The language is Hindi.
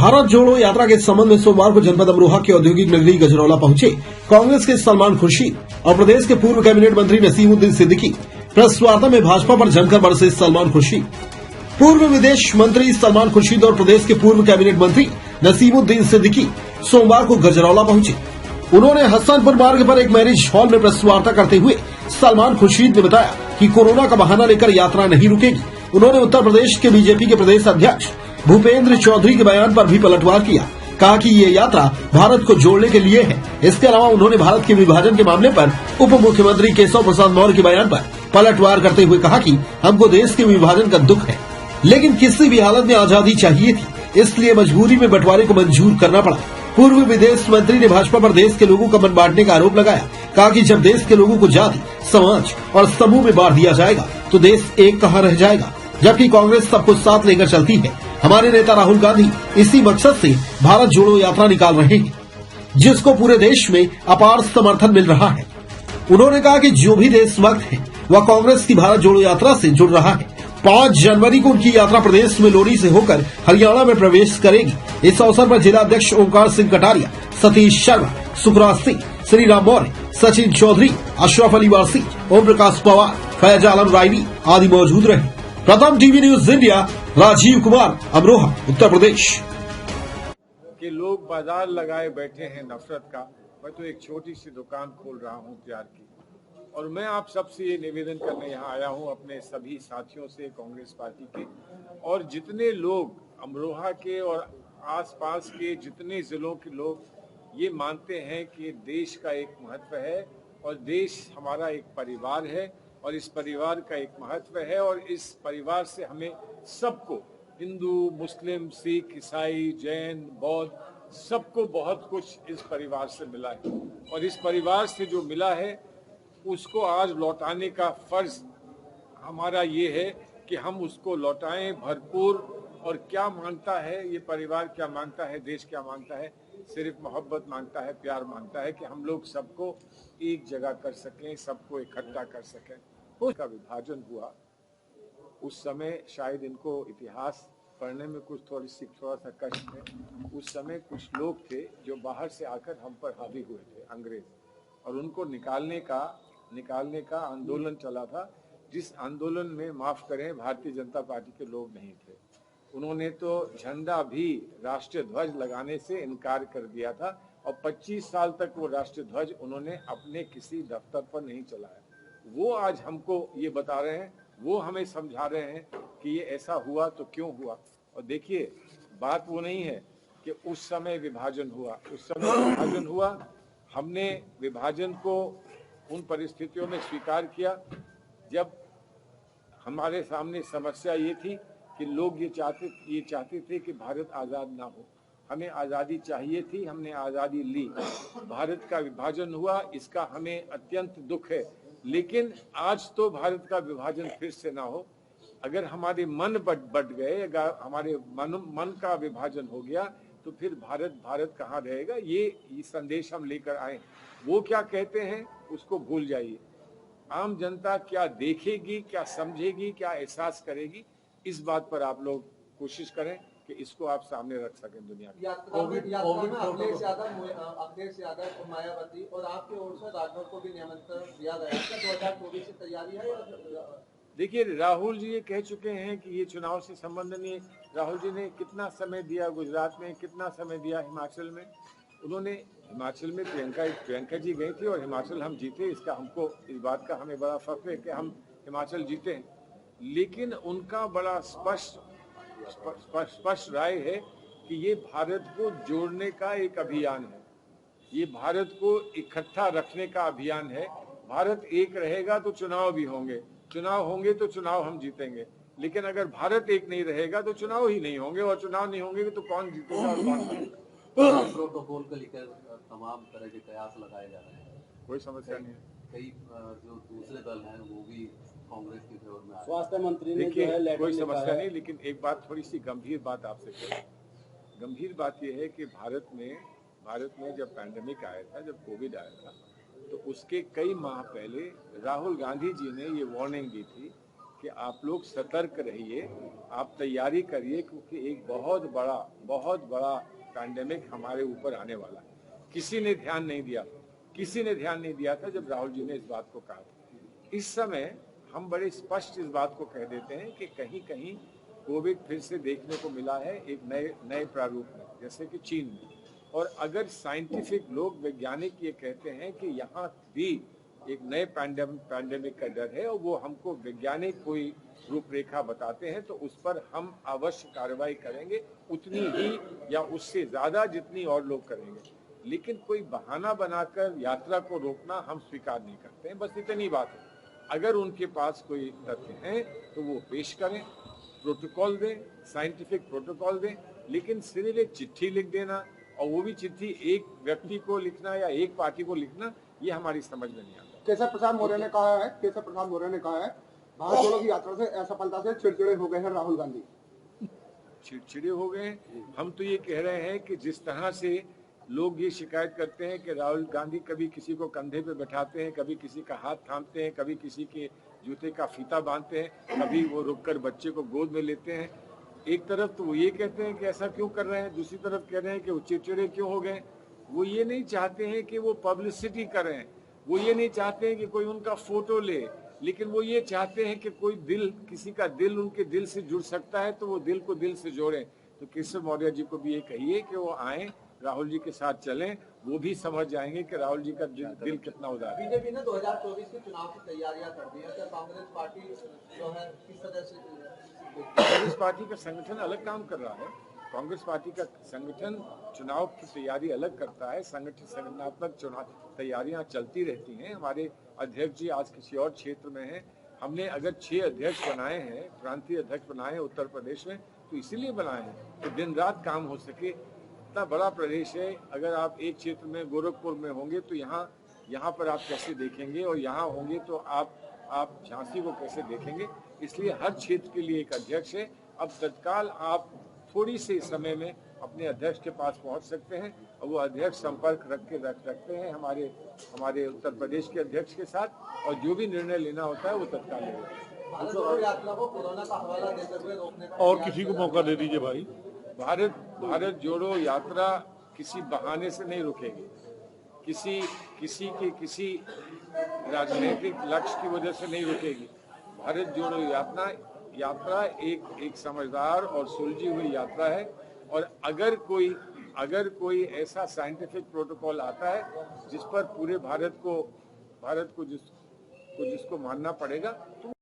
भारत जोड़ो यात्रा के संबंध में सोमवार को जनपद अमरोहा के औद्योगिक नगरी गजरौला पहुंचे कांग्रेस के सलमान खुर्शीद और प्रदेश के पूर्व कैबिनेट मंत्री नसीमुद्दीन सिद्दीकी। प्रेस वार्ता में भाजपा पर जमकर बरसे सलमान खुर्शीद। पूर्व विदेश मंत्री सलमान खुर्शीद और प्रदेश के पूर्व कैबिनेट मंत्री नसीमुद्दीन सिद्दीकी सोमवार को गजरौला पहुंचे। उन्होंने हसनपुर मार्ग पर एक मैरिज हॉल में प्रेस वार्ता करते हुए सलमान खुर्शीद ने बताया कि कोरोना का बहाना लेकर यात्रा नहीं रुकेगी। उन्होंने उत्तर प्रदेश के बीजेपी के प्रदेश अध्यक्ष भूपेंद्र चौधरी के बयान पर भी पलटवार किया। कहा कि ये यात्रा भारत को जोड़ने के लिए है। इसके अलावा उन्होंने भारत के विभाजन के मामले पर उप मुख्यमंत्री केशव प्रसाद मौर्य के बयान पर पलटवार करते हुए कहा कि हमको देश के विभाजन का दुख है, लेकिन किसी भी हालत में आजादी चाहिए थी, इसलिए मजबूरी में बंटवारे को मंजूर करना पड़ा। पूर्व विदेश मंत्री ने भाजपा पर देश के लोगों का मन बांटने का आरोप लगाया। कहा कि जब देश के लोगों को जाति, समाज और समूह में बांट दिया जाएगा तो देश एक कहाँ रह जाएगा, जबकि कांग्रेस सबको साथ लेकर चलती है। हमारे नेता राहुल गांधी इसी मकसद से भारत जोड़ो यात्रा निकाल रहे हैं, जिसको पूरे देश में अपार समर्थन मिल रहा है। उन्होंने कहा कि जो भी देशभक्त है वह कांग्रेस की भारत जोड़ो यात्रा से जुड़ रहा है। 5 जनवरी को उनकी यात्रा प्रदेश में लोरी से होकर हरियाणा में प्रवेश करेगी। इस अवसर पर जिला अध्यक्ष ओंकार सिंह कटारिया, सतीश शर्मा, सुखराज सिंह, श्री राम मौर्य, सचिन चौधरी, अशरफ अली वारसी, ओम प्रकाश पवार, फैज आलम रायनी आदि मौजूद रहे। Pratham TV news India, Rajiv Kumar, Amroha, Uttar Pradesh. कि लोग बाजार लगाए बैठे हैं नफरत का। मैं तो एक छोटी सी दुकान खोल रहा हूं प्यार की, और मैं आप सबसे ये निवेदन करने यहाँ आया हूं, अपने सभी साथियों से, कांग्रेस पार्टी के और जितने लोग अमरोहा के और आसपास के जितने जिलों के लोग ये मानते हैं कि देश का एक महत्व है और देश हमारा एक परिवार है और इस परिवार का एक महत्व है और इस परिवार से हमें सबको, हिंदू, मुस्लिम, सिख, ईसाई, जैन, बौद्ध, सबको बहुत कुछ इस परिवार से मिला है और इस परिवार से जो मिला है उसको आज लौटाने का फर्ज हमारा ये है कि हम उसको लौटाएं भरपूर। और क्या मांगता है ये परिवार, क्या मांगता है देश, क्या मांगता है? सिर्फ मोहब्बत मांगता है, प्यार मांगता है कि हम लोग सबको एक जगह कर सकें, सबको इकट्ठा कर सकें। उसका विभाजन हुआ उस समय शायद इनको इतिहास पढ़ने में थोड़ा सा कष्ट है। उस समय कुछ लोग थे जो बाहर से आकर हम पर हावी हुए थे, अंग्रेज, और उनको निकालने का आंदोलन चला था, जिस आंदोलन में, माफ करें, भारतीय जनता पार्टी के लोग नहीं थे। उन्होंने तो झंडा भी, राष्ट्रीय ध्वज लगाने से इनकार कर दिया था और 25 साल तक वो राष्ट्रीय ध्वज उन्होंने अपने किसी दफ्तर पर नहीं चलाया। वो आज हमको ये बता रहे हैं, वो हमें समझा रहे हैं कि ये ऐसा हुआ तो क्यों हुआ। और देखिए, बात वो नहीं है कि उस समय विभाजन हुआ, हमने विभाजन को उन परिस्थितियों में स्वीकार किया जब हमारे सामने समस्या ये थी कि लोग ये चाहते थे कि भारत आज़ाद ना हो। हमें आज़ादी चाहिए थी, हमने आज़ादी ली। भारत का विभाजन हुआ, इसका हमें अत्यंत दुख है, लेकिन आज तो भारत का विभाजन फिर से ना हो। अगर हमारे मन बट गए, अगर हमारे मन का विभाजन हो गया तो फिर भारत कहाँ रहेगा? ये संदेश हम लेकर आए। वो क्या कहते हैं उसको भूल जाइए। आम जनता क्या देखेगी, क्या समझेगी, क्या एहसास करेगी, इस बात पर आप लोग कोशिश करें कि इसको आप सामने रख सकें दुनिया में। अखिलेश यादव, मायावती और आपके ओर से राठौर को भी निमंत्रण दिया गया है। 2024 की तैयारी है या? देखिए, राहुल जी ये कह चुके हैं कि ये चुनाव से संबंध नहीं है। राहुल जी ने कितना समय दिया गुजरात में, कितना समय दिया हिमाचल में। उन्होंने हिमाचल में प्रियंका जी गई थी और हिमाचल हम जीते। इसका हमको, इस बात का हमें बड़ा फख्र है कि हम हिमाचल जीते हैं। लेकिन उनका बड़ा स्पष्ट राय है कि ये भारत को जोड़ने का एक अभियान है, ये भारत को इकट्ठा रखने का अभियान है। भारत एक रहेगा तो चुनाव भी होंगे, चुनाव होंगे तो चुनाव हम जीतेंगे। लेकिन अगर भारत एक नहीं रहेगा तो चुनाव ही नहीं होंगे, और चुनाव नहीं होंगे तो कौन जीतेगा और कौन हारेगा? प्रोटोकॉल को लेकर तमाम तरह के कयास लगाए जा रहे हैं। कोई समस्या नहीं है। कई जो दूसरे दल हैं वो भी कांग्रेस की फेवर में। स्वास्थ्य मंत्री ने देखिए, कोई समस्या नहीं, लेकिन एक बात, थोड़ी सी गंभीर बात आपसे करूं। गंभीर बात यह है कि भारत में जब पैंडेमिक आया था, जब कोविड आया था, तो उसके कई माह पहले राहुल गांधी जी ने ये वार्निंग दी थी कि आप लोग सतर्क रहिए, आप तैयारी करिए, क्योंकि एक बहुत बड़ा पैंडेमिक हमारे ऊपर आने वाला है। किसी ने ध्यान नहीं दिया था जब राहुल जी ने इस बात को कहा था। इस समय हम बड़े स्पष्ट इस बात को कह देते हैं कि कहीं कहीं कोविड फिर से देखने को मिला है एक नए प्रारूप में, जैसे कि चीन में। और अगर साइंटिफिक लोग, वैज्ञानिक ये कहते हैं कि यहाँ भी एक नए पैंडेमिक का डर है और वो हमको वैज्ञानिक कोई रूपरेखा बताते हैं, तो उस पर हम अवश्य कार्रवाई करेंगे, उतनी ही या उससे ज्यादा जितनी और लोग करेंगे। लेकिन कोई बहाना बनाकर यात्रा को रोकना हम स्वीकार नहीं करते हैं। बस इतनी बात है। अगर उनके पास कोई तथ्य हैं तो वो पेश करें, प्रोटोकॉल दें, साइंटिफिक प्रोटोकॉल दें, लेकिन सिर्फ एक चिट्ठी लिख देना और वो भी चिट्ठी एक व्यक्ति को लिखना या एक पार्टी को लिखना, ये हमारी समझ में नहीं आता। केशव प्रसाद मौर्य ने कहा है भारत जोड़ो की यात्रा से असफलता से चिड़चिड़े हो गए हैं राहुल गांधी। चिड़चिड़े हो गए हैं? हम तो ये कह रहे हैं कि जिस तरह से लोग ये शिकायत करते हैं कि राहुल गांधी कभी किसी को कंधे पे बैठाते हैं, कभी किसी का हाथ थामते हैं, कभी किसी के जूते का फीता बांधते हैं, कभी वो रुककर बच्चे को गोद में लेते हैं। एक तरफ तो वो ये कहते हैं कि ऐसा क्यों कर रहे हैं, दूसरी तरफ कह रहे हैं कि वो चिड़चिड़े क्यों हो गए। वो ये नहीं चाहते हैं कि वो पब्लिसिटी करें, वो ये नहीं चाहते हैं कि कोई उनका फोटो ले, लेकिन वो ये चाहते हैं कि कोई दिल, किसी का दिल उनके दिल से जुड़ सकता है तो वो दिल को दिल से जोड़ें। तो केशव मौर्य जी को भी ये कहिए कि वो आए, राहुल जी के साथ चलें, वो भी समझ जाएंगे कि राहुल जी का दिल कितना उदार है। बीजेपी ने 2024 के चुनाव की तैयारियां कर दी है, तो कांग्रेस पार्टी जो है किस तरह से? कांग्रेस पार्टी का संगठन अलग काम कर रहा है। कांग्रेस पार्टी का संगठन चुनाव की तैयारी अलग करता है। संगठनात्मक चुनाव तैयारियां चलती रहती हैं। हमारे अध्यक्ष जी आज किसी और क्षेत्र में हैं। हमने अगर 6 अध्यक्ष बनाए हैं, प्रांतीय अध्यक्ष बनाए हैं उत्तर प्रदेश में, तो इसीलिए बनाए हैं कि दिन रात काम हो सके। इतना बड़ा प्रदेश है, अगर आप एक क्षेत्र में गोरखपुर में होंगे तो यहाँ पर आप कैसे देखेंगे, और यहाँ होंगे तो आप झांसी को कैसे देखेंगे। इसलिए हर क्षेत्र के लिए एक अध्यक्ष है। अब तत्काल आप थोड़ी से समय में अपने अध्यक्ष के पास पहुंच सकते हैं और वो अध्यक्ष संपर्क रखते हैं हमारे उत्तर प्रदेश के अध्यक्ष के साथ, और जो भी निर्णय लेना होता है वो तत्काल लेते हैं। भारत जोड़ो यात्रा को कोरोना का हवाला देते हुए रोकने का और किसी को मौका दे दीजिए भाई। भारत जोड़ो यात्रा किसी बहाने से नहीं रुकेगी, किसी राजनीतिक लक्ष्य की वजह से नहीं रुकेगी। भारत जोड़ो यात्रा एक समझदार और सुलझी हुई यात्रा है। और अगर कोई ऐसा साइंटिफिक प्रोटोकॉल आता है जिस पर पूरे भारत को जिसको मानना पड़ेगा, तो